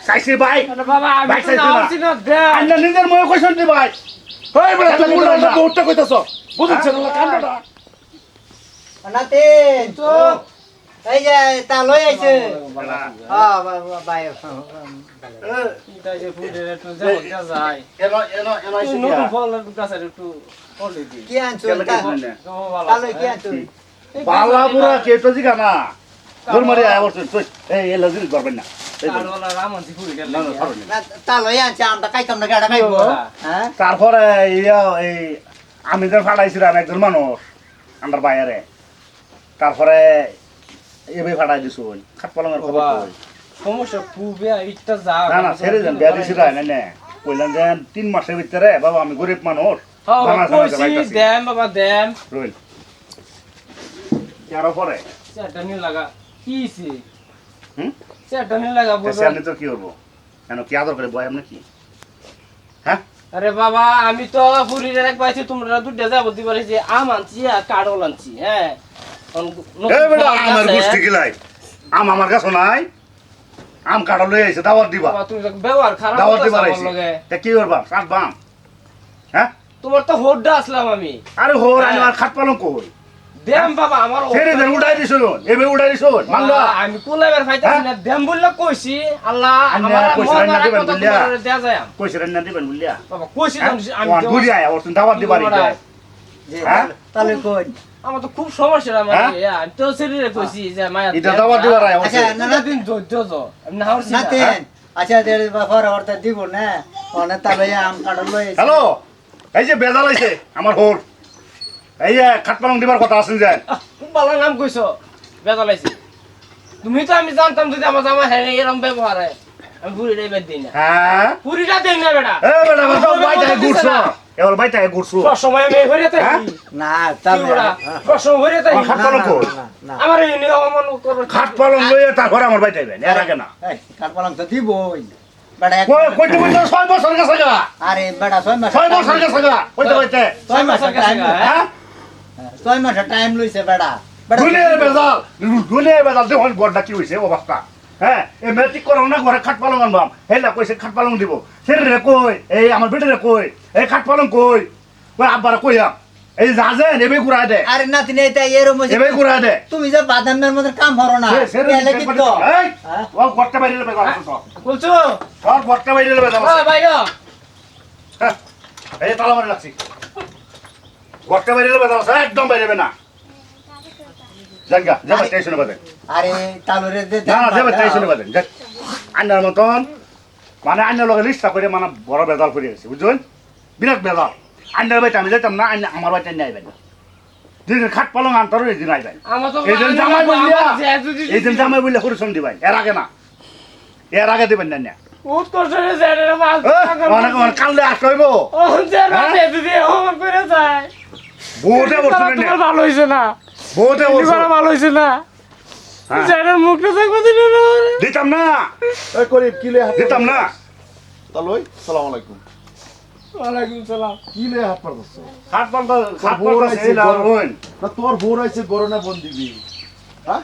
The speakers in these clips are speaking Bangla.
চাইছি ভাই বাবা আমি ভাই তো চাইছি না নামছি না দে আন্না নিজের মনে কইছেন দি ভাই ওই বড় তুমি উল্টা বহুতটা কইতাছ বুঝছেন না কান্দটা নাতে তো এই যে তা লই আইছে হ্যাঁ ভাই এটা যে ফুটে একটু যাও যায় এনো এনো এনো তুই নতুন ফল গাছের একটু ফলে দি কি আনছো ভালো তা লই কি আনছো বালা পুরা কে তো জিগা না দরমারি আয় বলছেন তুই এই এলাজির করবেন না কারওয়ালা রামনজি ফুড়ি গেল না না পারবেন না না তা লই আনছে আমরা খাইতাম না গাড়া খাইবো হ্যাঁ তারপরে এই আমি যে ফাটাইছিলাম একজন মানুষ আমার বাইরে তারপরে এভাবে ফাটাই দিছো খাট পালঙের খবর কই সমস্যা খুবই ইটটা যা না না ছেড়ে দেন বিয়া দিছি না না কইলেন যে 3 মাসের ভিতরে বাবা আমি গরিব মানুষ হ্যাঁ কইছি দেম বাবা দেম রইল কারো পরে সেটা নি লাগা কিছি হুম সেটা নি লাগা সে আমি তো কি করবো কেন কি আদর করে বয় আপনি কি হ্যাঁ আরে বাবা আমি তো ফুরির এক পাইছি তোমরা দুটো যাবো দিবারে যে আম আনছি আর কাঠল আনছি হ্যাঁ এই বেটা আমার গুষ্টি গিলাই আম আমার কাছে নাই আম কাটা লই আইছে দাওয়াত দিবা বাবা তুমি ব্যবহার খারাপ দাওয়াত করতেছ দিবা আমার আইছে লগে তা কি করবা কাট বাম হ্যাঁ তোমার তো হোড্ডা আসলাম আমি আরে হোর আমি আর খাট পালং কই দেম বাবা আমার ছেড়ে দেন উড়াই দিছো এবে উড়াই দিছো মানলা আমি কুলাইবার ফাইতাছি না দেম বললে কইছি আল্লাহ আন্যা আমার কইছে রান্না মজার দিবেন কথা বুঝলিয়া? তোমার দেয়া যায় কইছে রান্না দিবেন বুঝলিয়া বাবা কইছি আমি ওয়ান ঘুরি আয় ওর তুমি দাওয়াত দিবা রে যে হ্যাঁ? তা লই কই আমার তো খুব সমস্যা আমার হ্যাঁ? আমি তো শরীরে কইছি যে মায়া এটা দাওয়াত দিবা রে আচ্ছা না না দিন ধৈর্য আমি না হরছি নাতে আচ্ছা দে বাফার অর্থ দিব না ওনে তা লই আম কাটল লই আইছে হ্যালো এই যে বেজাল আইছে আমার হোর এই যে খাট পালং দিবার কথা আছে যে খুব ভালো নাম কইছো বেজালাইছি তুমি তো আমি জানতাম যদি আমার জামা হ্যাঁ এরকম ব্যবহার হয় আমি পুরিটা এবার দিই না হ্যাঁ পুরিটা দেই না বেটা এ বেটা সব বাইটাকে ঘুরছো এবার বাইটাকে ঘুরছো সব সময় আমি হইরে থাকি হ্যাঁ? না তা কি বেটা সব সময় হইরে থাকি খাট পালং কই না আমার এই নিয়ম অমান্য করবে খাট পালং লইয়া তারপরে আমার বাইটাইবেন এর আগে না এই কাটপালাম তো দিবই বেটা এক কই কইতে কইতে 6 বছর গেছে গা আরে বেটা 6 মাস 6 বছর গেছে গা কইতে কইতে 6 মাস টাইম হ্যাঁ 6 মাস টাইম লইছে বেটা দুনিয়ার বেজাল দুনিয়ার বেজাল দেখুন গড়টা কি হইছে অবস্থা হ্যাঁ এই ম্যাট্রিক করো না ঘরে খাট পালং আনবাম হেলা কইছে খাট পালং দিব সেরে রে কই এই আমার বেটারে কই এই খাট পালং কই কই আব্বারা কইয়া এই যাজেন এবে ঘুরায় দে আরে নাতি নেই তাই এরম এবে ঘুরায় দে তুমি যে বাদামের মধ্যে কাম করো না এলে কি তো এই ও গড়টা বাইরে বেজাল তো বলছো সব গড়টা বাইরে বেজাল ও ভাইরা এই তালা মারে লাগছি গড়টা বাইরে বেজাল একদম বাইরে না জানগা যাবা স্টেশনে বাদে আরে তালুরে দে না না যাবা স্টেশনে বাদে আন্নার মতন মানে আন্নার লগে লিস্টটা করে মানে বড় বেজাল করে গেছে বুঝছেন বিরাট বেজাল আন্নার বাড়িতে আমি যেতাম না আন্না আমার বাড়িতে নিয়ে আইবেন যেদিন খাট পালং আনতার ওই দিন আইবেন আমার তো এই দিন জামাই বললিয়া যদি এই দিন জামাই বললে হরিশন দিবেন এর আগে না এর আগে দিবেন না না উৎকর্ষ রে যায় রে মাল অনেক অনেক কাললে আসইব ও যে রাতে যদি হোমওয়ার্ক করে যায় বউতে বসছেন না তোমার ভালো হইছে না বউতে বসছেন এবার ভালো হইছে না হ্যাঁ। জানার মুখটা দেখবো দিল না দিতাম না এই করিব কি লে হাত দিতাম না তালই সালাম আলাইকুম ওয়ালাইকুম সালাম কি লে হাত পারছস খাট পালটা খাট বউ পালটা আইছে, সেই লাল হইন না তোর বোর আইছে গরনে বন দিবি হ্যাঁ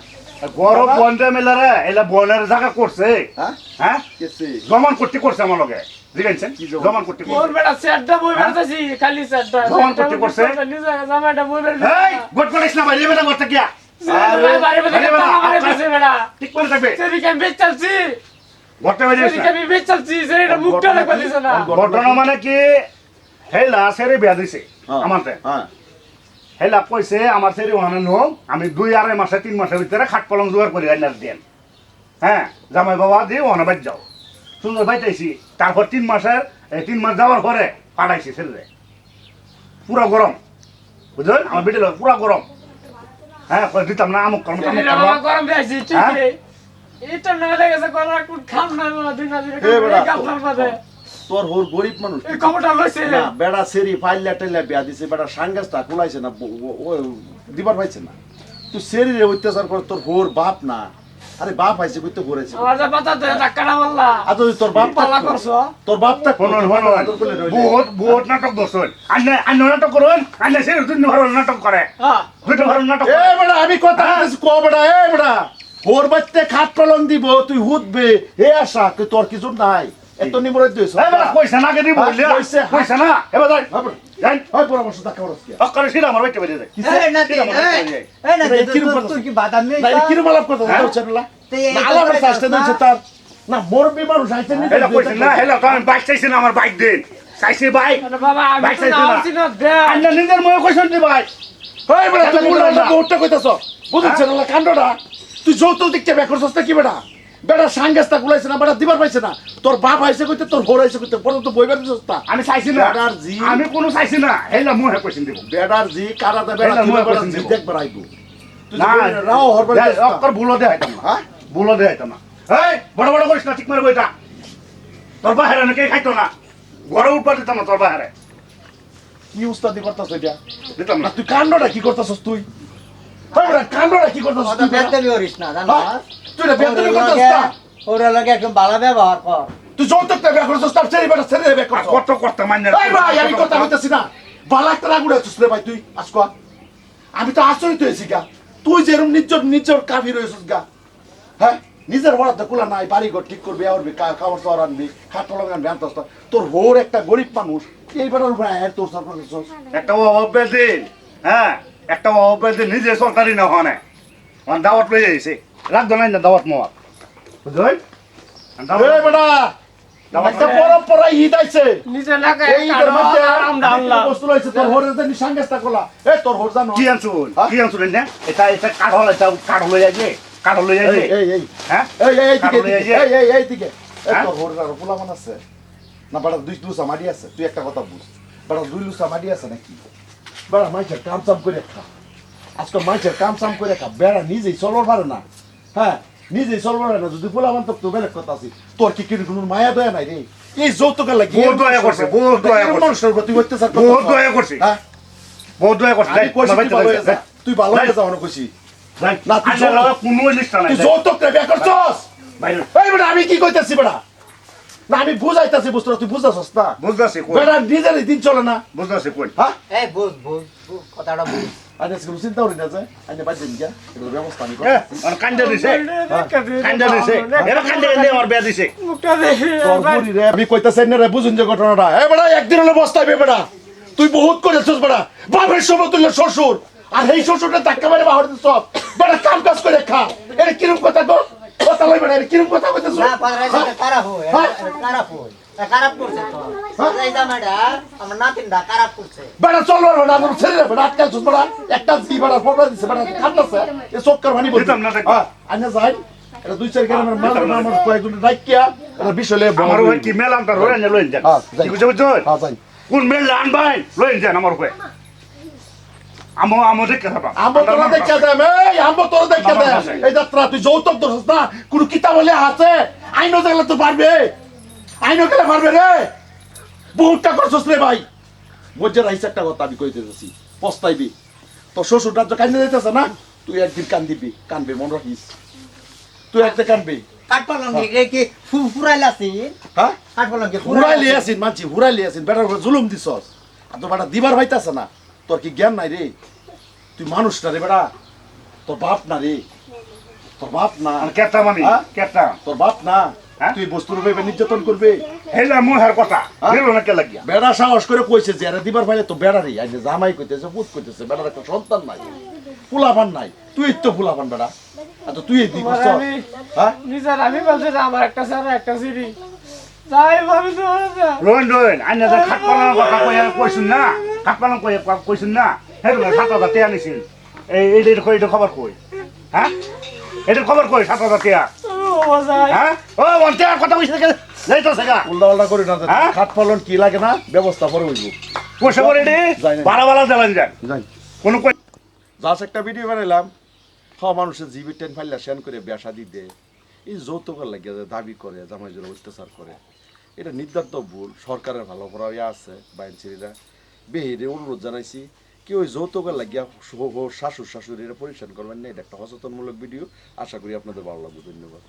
গরম বন্ধে মেলারে এলা বনের জায়গা করছে হ্যাঁ হ্যাঁ কেসে জমান করতে করছে আমার লগে বুঝেছেন কি জমান? জমান করতে মোর করছে বেটা সেটটা বই বেরতাছি খালি সেটটা জমান করতে করছে? নিজে জামাটা বই এই বেরতাছি গোট করিস না বাইরে বেটা করতে গিয়া বাড়ি বাড়ি বেটা বেটা ঠিক করে থাকবে সেদিকে আমি বেচ চালছি ঘরটা বাইরে সেদিকে আমি বেচ চালছি সেটা মুখটা দেখবা দিছে না ঘটনা মানে কি হেলা সেরে বিয়া দিছে হ্যাঁ। আমারতে হ্যাঁ হেলা কইছে আমার সেরি ওখানে নো আমি 2-2.5 মাসে 3 মাসের ভিতরে খাট পালং জোগাড় করে আইনার দেন হ্যাঁ জামাই বাবা দিয়ে ওখানে বাইর যাও সুন্দর বাইতাইছি তারপর 3 মাসের 3 মাস যাওয়ার পরে পাঠাইছি ছেলে পুরো গরম বুঝলেন আমার বেটে পুরো গরম হ্যাঁ কই দিতাম না আমুক কর্ম তামুক এটা কর্ম আমার গরম বেশি ঠিক হ্যাঁ? রে এটা না লেগেছে কোন কোন খাম না দিন না দিন এ বেটা, কাপড় বাদে তোর হোর গরিব মানুষ এই খবরটা লইছে না বেড়া সেরি ফাইল্লা টেল্লা বিয়া দিছে বেড়া সাঙ্গাসটা কুলাইছে না ও দিবার পাইছে না তুই সেরি রে অত্যাচার করে তোর হোর বাপ না আরে বাপ আইছে কই তো ঘুরেছে আমার যা পাতা দে টাকাটা বললা আজ তোর বাপ পালা করছো তোর বাপটা কোন বহুত বহুত নাটক দোষন আন্নে আন্নে নাটক করুন আন্নে সেরি দুই ভালো নাটক করে হ্যাঁ দুটো ভালো নাটক এ বেড়া আমি কথা বলতেছি কো বেড়া এ বেড়া ওর বাচ্চা খাট কলম দিব তুই হুদবে হে আশা তুই তোর কিছু নাই এত নিমরে দিস এবার পয়সা না কে দিব পয়সা না এবার যাই যাই হয় পরামর্শ দেখা করস কি অক্কারে সিরা আমার বাইতে বেরিয়ে যায় এই নাতি এই নাতি তুই কি বাদাম নেই না কি মালাপ করতে হচ্ছে না আলাদা করে আসতে দিচ্ছে তার না মরবি মানুষ আইতে নি হেলা পয়সা না হেলা তো আমি বাইক চাইছি না আমার বাইক দেন চাইছি বাইক বাবা আমি বাইক তো চাইছি না নামছি না দে আন্না নিজের মনে কইছেন দি ভাই হয় বড় তুই মুড়া বহুতটা কইতাছ বুঝছ না কাণ্ডটা তুই যৌতুক দিকতে বের করছস কি বেটা বেটা সাঙ্গাস্তা কুলাইছে না বেটা দিবার পাইছে না তোর বাপ আইছে কইতে তোর বড় আইছে কইতে বড় তো বইবার দিছস তা আমি চাইছি না বেটার জি আমি কোনো চাইছি না হেলা মুহে কইছেন দিব বেটার জি কারা দে বেটা বেটা তুই মুহে বেটা কইছেন জি দিব। দেখবার আইবো তুই না রাও হরবার অক্কর ভুলো দে আইতাম না হ্যাঁ ভুলো দে আইতাম না এই বড় বড় করিস না ঠিক মারবো এটা তোর বাহিরে নাকি খাইতো না ঘরে উঠবা দিতাম না তোর বাহিরে কি উস্তাদি করতাছ এটা দিতাম না না তুই কাণ্ডটা কি করতাছস তুই হয় বড় কাণ্ডটা কি করতাছস কথা তুই বেটা? বেদবি করিস না জানো হ্যাঁ? তুই এটা বেদবি করতাছ না ওর লগে একদম ভালো ব্যবহার কর তুই যৌতুকটা বের করছস তার ছেড়ে বেটা ছেড়ে বের আর করছস কত করতে মান্য এই ভাই আমি কথা কইতাছি না বালা একটা রাগুড়ে আছিস রে ভাই তুই আজকে আমি তো আচরিত হয়েছি গা তুই যেরকম নিজের কাফি রয়েছিস গা হ্যাঁ নিজের বরাদ্দ কুলা নাই বাড়ি ঘর ঠিক করবি আরবি খাবার চাওয়ার আনবি খাটো লাগান আনতাস তোর হোর একটা গরিব মানুষ এইবার উপরে আয় তোর সরকার করছস একটা অভ্যাস দিন হ্যাঁ একটা অভ্যাস দিন নিজে সরকারি না হয় না আমার দাওয়াত লই যাইছে রাখতো নাই না দাওয়াত মোয়া বুঝলেন এই বেটা একটা পরম্পরা ঈদ আইছে নিচে লাগা এই ঈদের মধ্যে আমরা আল্লাহ বস্তু রয়েছে তোর হোরের জন্য সাঙ্গাস্তা কোলা এই তোর হোর জানো কি আনছুন কি আনছুন না এটা কাঠ লই যাইছে কাঠ লই যাইছে এই হ্যাঁ এই দিকে কারণ এই যে- এই দিকে হ্যাঁ? তোর হোর আর পোলামান আছে না বেটা দুই লুসা মাটি আছে তুই একটা কথা বুঝ বেটা দুই লুসা মাটি আছে নাকি বেটা মাইছের কাম চাম করে খা আজকে মাইছের কাম চাম করে খা বেড়া নিজেই চলবার পারে না হ্যাঁ নিজেই চলবার পারে না যদি পোলামান তো বেলেগ কথা আছে তোর কি কোনো মায়া দয়া নাই রে এই যৌতুকের লাগে বহুত দয়া করছে, বহুত দয়া করছে। মানুষের প্রতি অত্যাচার বহুত দয়া করছে। হ্যাঁ বহুত দয়া করছে আমি কইছি তুই ভালো হয়ে যা তুই ভালো হয়ে যা অনেক কইছি না, তুই কোনো লিস্ট নাই তুই যৌতুকটা বের করছস বাইরে এই বেটা আমি কি কইতাছি বেটা না আমি বুঝাইতাছি বুঝতো তুই বুঝাছস না বুঝতাছি কই বেটা নিজেরই দিন চলে না বুঝতাছি কই হ্যাঁ এই বুঝ কথাটা বুঝ আজ কোনো চিন্তা করি না যে আজ বাদ দিন গিয়া এগুলো ব্যবস্থা আমি এ করতেছি আর কান্দা দিছে কান্দা দিছে এরা কান্দা আমার বিয়া দিছে মুখটা দেখে তোর বুড়ি রে আমি কইতাছি না রে বুঝুন যে ঘটনাটা এ বেটা একদিন হলে বস্তাইবে বেটা তুই বহুত করেছস বেটা বাপের সমতুল্য শ্বশুর আর এই শ্বশুরটা ধাক্কা মেরে বাহর দিছস বেটা কাম কাজ করে খা এটা কিরম কথা গো কথা লই বেটা এটা কিরম কথা কইতাছ না পারে খারাপ হয় খারাপ হয় খারাপ করছে তো এই জামাটা আমার নাতিনটা খারাপ করছে বেটা চল বেটা আমার ছেলে বেটা আটকাল ছুস বেটা একটা জি বেটা ফটো দিছে বেটা খাটলাছে এ চক্কর ভানি বলছি দিতাম না দেখ। হ্যাঁ আইনা যাই এটা দুই চার গ্রামের মাল আমার কয়েকজন ডাকিয়া এটা বিষলে আমার ওই কি মেলাম তার রয়ে লইন যান হ্যাঁ, যাই। কি বুঝছ বুঝছ হ্যাঁ যাই কোন মেল আন ভাই লইন যান আমার কই আমো দেখে থাকা আমবো তোরা দেখা দেম এই আমবো তোরা দেখা দেম এই যাত্রা তুই যৌতুক দোস না কোন কিতাব বলে আছে আইনো গেলে তো পারবে আইনো গেলে পারবে রে বহুতটা করছস রে ভাই বুঝে রাইছ একটা কথা আমি কইতে যাচ্ছি পস্তাইবি তো শ্বশুরটা তো কান্দে যাইতেছে না তুই একদিন কান্দিবি কানবে মন রাখিস তুই একদিন কানবি কাট পালং কি ফুরাইলাছি হ্যাঁ কাট পালং কি হুরাই লিয়াছিন মানছি হুরাই লিয়াছিন বেটার উপর জুলুম দিছস আর তো বেটা দিবার হইতাছে না তোর কি জ্ঞান নাই রে তুই মানুষ না রে বেটা তোর বাপ না রে তোর বাপ না আর কেটা মানি হ্যাঁ? কেটা তোর বাপ না হ্যাঁ? তুই বস্তুর উপরে নির্যাতন করবে হেলা মুহার কথা হ্যাঁ? হেলো না কে লাগিয়া বেড়া সাহস করে কইছে যে এরা দিবার পাইলে তো বেড়া রে আইনে জামাই কইতেছে পুত কইতেছে বেড়ার একটা সন্তান নাই ফুলাপান নাই তুই তো ফুলাপান বেড়া আর তো তুই এই দিবস হ্যাঁ নিজের আমি বলছি যে আমার একটা সারা একটা সিঁড়ি যাই ভাবি তো লইন আইনা যা খাট পালানোর কথা কইছুন না খাট পালন কইছুন না হেলো না 7,000 টাকা নিছিল এইটা খবর কই হ্যাঁ এটার খবর কই 7,000 টাকা হ্যাঁ ও বলতে কথা কইছ যাইতাছে গা উল্টা পাল্টা করি না হ্যাঁ? খাট ফলন কি লাগে না ব্যবস্থা করে হইব পয়সা করে দে যাই না। বালা জ্বালান যান যাই কোন কই জাস্ট একটা ভিডিও বানাইলাম মানুষের জিবি টেন ফাইলা শেন করে বেসা দিতে এই যৌতুকের লাগিয়ে যে দাবি করে জামাই জোর অত্যাচার করে এটা নির্ধারিত ভুল সরকারের ভালো করা আছে বাইনচিরা বেহিরে অনুরোধ জানাইছি কি ওই যৌতুকের লাগিয়া শাশুর শাশুড়িরা পরিচ্ছন্ন করবেন না এটা একটা সচেতনমূলক ভিডিও আশা করি আপনাদের ভালো লাগবে ধন্যবাদ